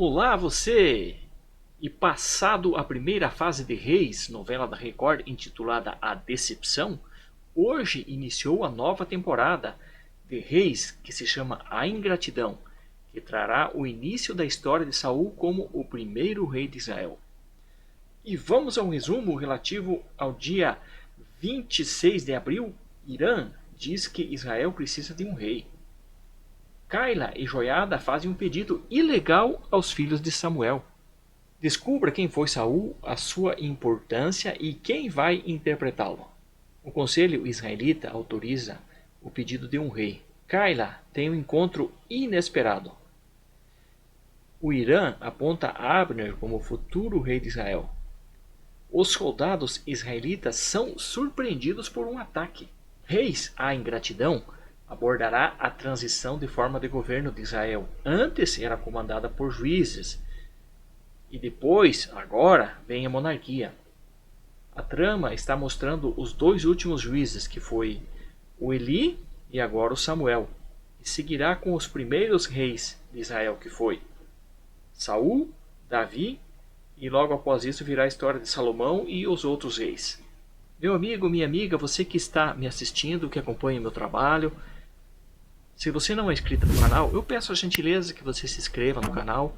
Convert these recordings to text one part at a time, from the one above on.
Olá você! E passado a primeira fase de Reis, novela da Record intitulada A Decepção, hoje iniciou a nova temporada de Reis que se chama A Ingratidão, que trará o início da história de Saul como o primeiro rei de Israel. E vamos ao resumo relativo ao dia 26 de abril. Irã diz que Israel precisa de um rei. Caila e Joiada fazem um pedido ilegal aos filhos de Samuel. Descubra quem foi Saul, a sua importância e quem vai interpretá-lo. O conselho israelita autoriza o pedido de um rei. Caila tem um encontro inesperado. O Irã aponta Abner como o futuro rei de Israel. Os soldados israelitas são surpreendidos por um ataque. Reis, a ingratidão, abordará a transição de forma de governo de Israel. Antes era comandada por juízes. E depois, agora, vem a monarquia. A trama está mostrando os dois últimos juízes, que foi o Eli e agora o Samuel. E seguirá com os primeiros reis de Israel, que foi Saul, Davi, e logo após isso virá a história de Salomão e os outros reis. Meu amigo, minha amiga, você que está me assistindo, que acompanha o meu trabalho, se você não é inscrito no canal, eu peço a gentileza que você se inscreva no canal,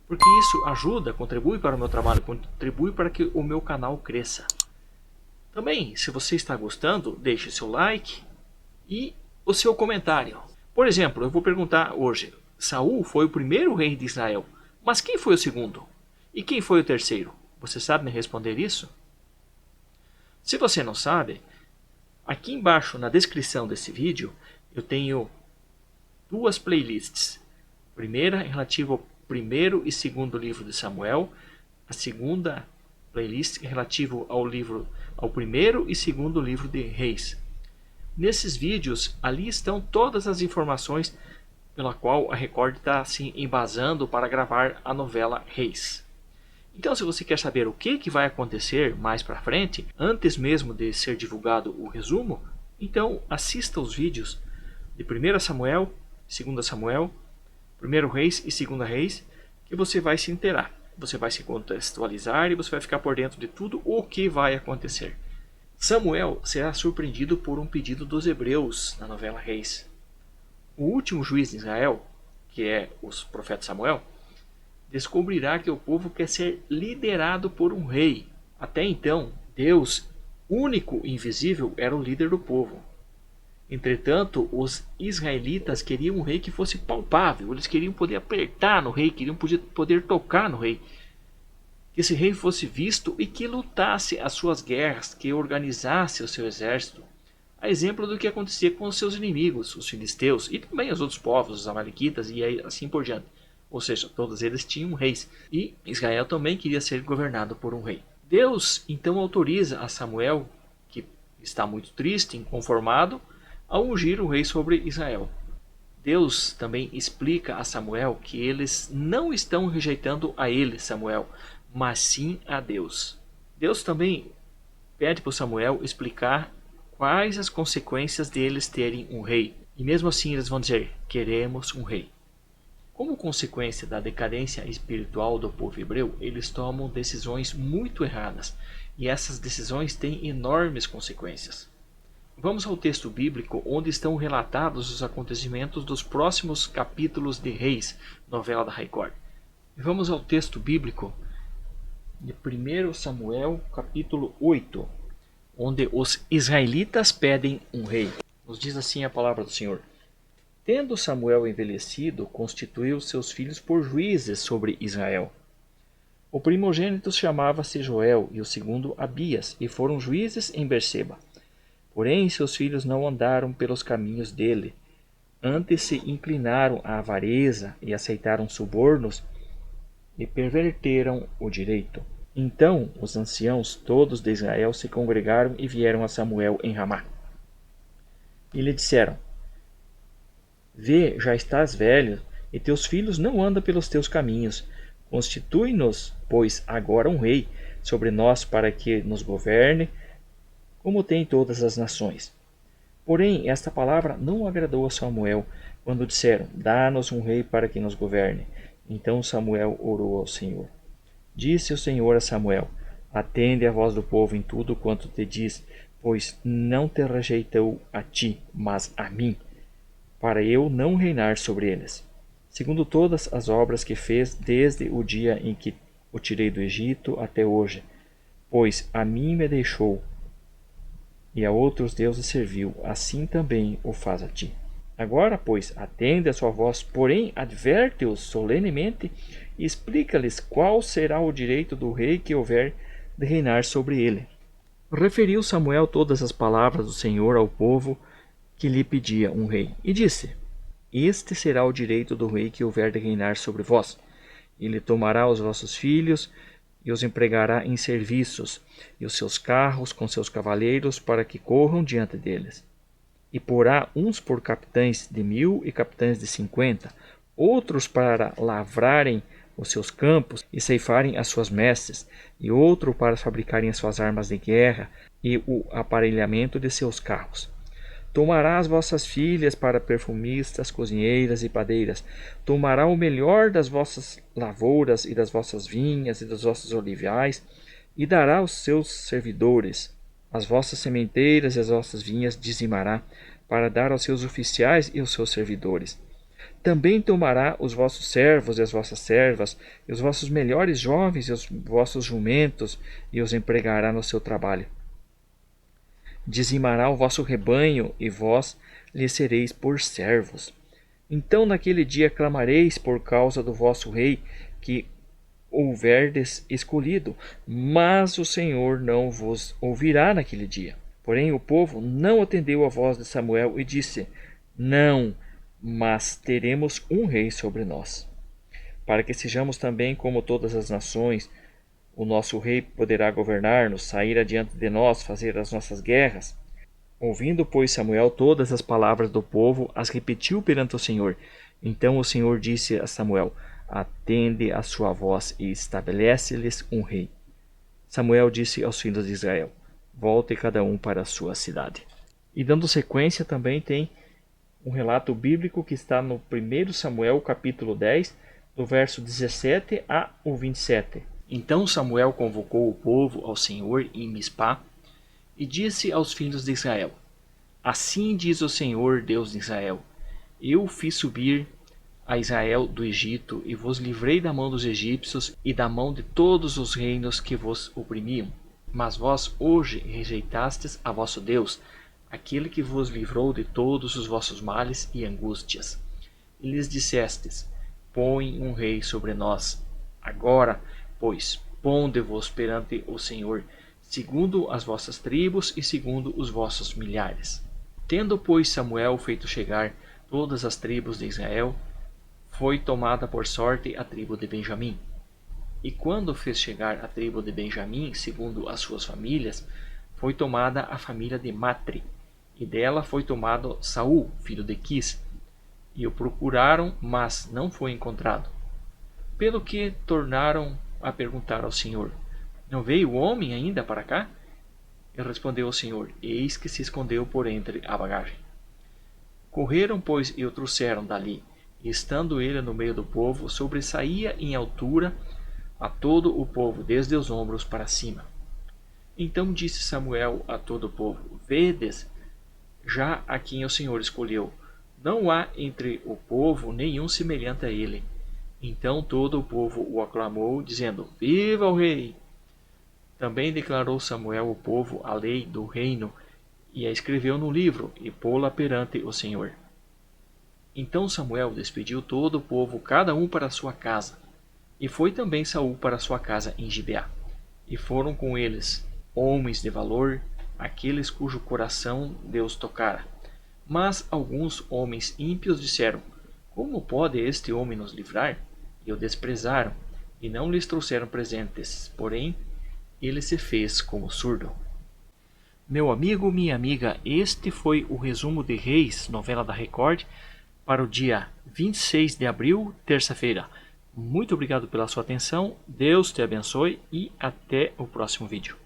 porque isso ajuda, contribui para o meu trabalho, contribui para que o meu canal cresça. Também, se você está gostando, deixe seu like e o seu comentário. Por exemplo, eu vou perguntar hoje, Saul foi o primeiro rei de Israel, mas quem foi o segundo? E quem foi o terceiro? Você sabe me responder isso? Se você não sabe, aqui embaixo na descrição desse vídeo eu tenho duas playlists. A primeira relativa ao primeiro e segundo livro de Samuel, a segunda playlist relativa ao primeiro e segundo livro de Reis. Nesses vídeos, ali estão todas as informações pela qual a Record está se embasando para gravar a novela Reis. Então, se você quer saber o que vai acontecer mais para frente, antes mesmo de ser divulgado o resumo, então assista os vídeos de 1 Samuel, 2 Samuel, 1 Reis e 2 Reis, que você vai se inteirar. Você vai se contextualizar e você vai ficar por dentro de tudo o que vai acontecer. Samuel será surpreendido por um pedido dos hebreus na novela Reis. O último juiz de Israel, que é o profeta Samuel, descobrirá que o povo quer ser liderado por um rei. Até então, Deus, único e invisível, era o líder do povo. Entretanto, os israelitas queriam um rei que fosse palpável. Eles queriam poder apertar no rei, queriam poder tocar no rei. Que esse rei fosse visto e que lutasse as suas guerras, que organizasse o seu exército. A exemplo do que acontecia com os seus inimigos, os filisteus, e também os outros povos, os amalequitas e assim por diante. Ou seja, todos eles tinham reis. E Israel também queria ser governado por um rei. Deus então autoriza a Samuel, que está muito triste, inconformado, a ungir o rei sobre Israel. Deus também explica a Samuel que eles não estão rejeitando a ele, Samuel, mas sim a Deus. Deus também pede para Samuel explicar quais as consequências deles terem um rei. E mesmo assim eles vão dizer, queremos um rei. Como consequência da decadência espiritual do povo hebreu, eles tomam decisões muito erradas. E essas decisões têm enormes consequências. Vamos ao texto bíblico onde estão relatados os acontecimentos dos próximos capítulos de Reis, novela da Record. Vamos ao texto bíblico de 1 Samuel, capítulo 8, onde os israelitas pedem um rei. Nos diz assim a palavra do Senhor. Tendo Samuel envelhecido, constituiu seus filhos por juízes sobre Israel. O primogênito chamava-se Joel e o segundo Abias, e foram juízes em Berseba. Porém, seus filhos não andaram pelos caminhos dele. Antes se inclinaram à avareza e aceitaram subornos e perverteram o direito. Então os anciãos todos de Israel se congregaram e vieram a Samuel em Ramá. E lhe disseram, Vê, já estás velho, e teus filhos não andam pelos teus caminhos. Constitui-nos, pois, agora um rei sobre nós para que nos governe, como tem todas as nações. Porém, esta palavra não agradou a Samuel, quando disseram, Dá-nos um rei para que nos governe. Então Samuel orou ao Senhor. Disse o Senhor a Samuel: Atende a voz do povo em tudo quanto te diz, pois não te rejeitou a ti, mas a mim, para eu não reinar sobre eles. Segundo todas as obras que fez desde o dia em que o tirei do Egito até hoje, pois a mim me deixou e a outros deuses serviu, assim também o faz a ti. Agora, pois, atende a sua voz, porém adverte-os solenemente e explica-lhes qual será o direito do rei que houver de reinar sobre ele. Referiu Samuel todas as palavras do Senhor ao povo que lhe pedia um rei, e disse: Este será o direito do rei que houver de reinar sobre vós. Ele tomará os vossos filhos e os empregará em serviços, e os seus carros com seus cavaleiros, para que corram diante deles. E porá uns por capitães de 1000 e capitães de 50, outros para lavrarem os seus campos e ceifarem as suas messes, e outro para fabricarem as suas armas de guerra e o aparelhamento de seus carros. Tomará as vossas filhas para perfumistas, cozinheiras e padeiras. Tomará o melhor das vossas lavouras e das vossas vinhas e dos vossos olivais, e dará aos seus servidores. As vossas sementeiras e as vossas vinhas dizimará, para dar aos seus oficiais e aos seus servidores. Também tomará os vossos servos e as vossas servas, e os vossos melhores jovens e os vossos jumentos, e os empregará no seu trabalho. Dizimará o vosso rebanho, e vós lhe sereis por servos. Então naquele dia clamareis por causa do vosso rei, que houverdes escolhido, mas o Senhor não vos ouvirá naquele dia. Porém o povo não atendeu à voz de Samuel e disse: Não, mas teremos um rei sobre nós, para que sejamos também como todas as nações. O nosso rei poderá governar-nos, sair adiante de nós, fazer as nossas guerras. Ouvindo, pois, Samuel todas as palavras do povo, as repetiu perante o Senhor. Então o Senhor disse a Samuel: Atende a sua voz e estabelece-lhes um rei. Samuel disse aos filhos de Israel: Volte cada um para a sua cidade. E dando sequência, também tem um relato bíblico que está no 1 Samuel, capítulo 10, do verso 17 ao 27. Então Samuel convocou o povo ao Senhor em Mispá e disse aos filhos de Israel: Assim diz o Senhor, Deus de Israel: Eu fiz subir a Israel do Egito e vos livrei da mão dos egípcios e da mão de todos os reinos que vos oprimiam. Mas vós hoje rejeitastes a vosso Deus, aquele que vos livrou de todos os vossos males e angústias. E lhes dissestes: Põe um rei sobre nós. Agora, pois, ponde-vos perante o Senhor, segundo as vossas tribos e segundo os vossos milhares. Tendo, pois, Samuel feito chegar todas as tribos de Israel, foi tomada por sorte a tribo de Benjamim. E quando fez chegar a tribo de Benjamim, segundo as suas famílias, foi tomada a família de Matri, e dela foi tomado Saul, filho de Quis. E o procuraram, mas não foi encontrado. Pelo que tornaram a perguntar ao Senhor: Não veio o homem ainda para cá? E respondeu o Senhor: Eis que se escondeu por entre a bagagem. Correram, pois, e o trouxeram dali, e estando ele no meio do povo, sobressaía em altura a todo o povo, desde os ombros para cima. Então disse Samuel a todo o povo: Vedes já a quem o Senhor escolheu. Não há entre o povo nenhum semelhante a ele. Então todo o povo o aclamou, dizendo: Viva o rei! Também declarou Samuel ao povo a lei do reino, e a escreveu no livro, e pô-la perante o Senhor. Então Samuel despediu todo o povo, cada um para a sua casa. E foi também Saul para a sua casa em Gibeá. E foram com eles homens de valor, aqueles cujo coração Deus tocara. Mas alguns homens ímpios disseram: Como pode este homem nos livrar? E o desprezaram, e não lhes trouxeram presentes. Porém, ele se fez como surdo. Meu amigo, minha amiga, este foi o resumo de Reis, novela da Record, para o dia 26 de abril, terça-feira. Muito obrigado pela sua atenção, Deus te abençoe e até o próximo vídeo.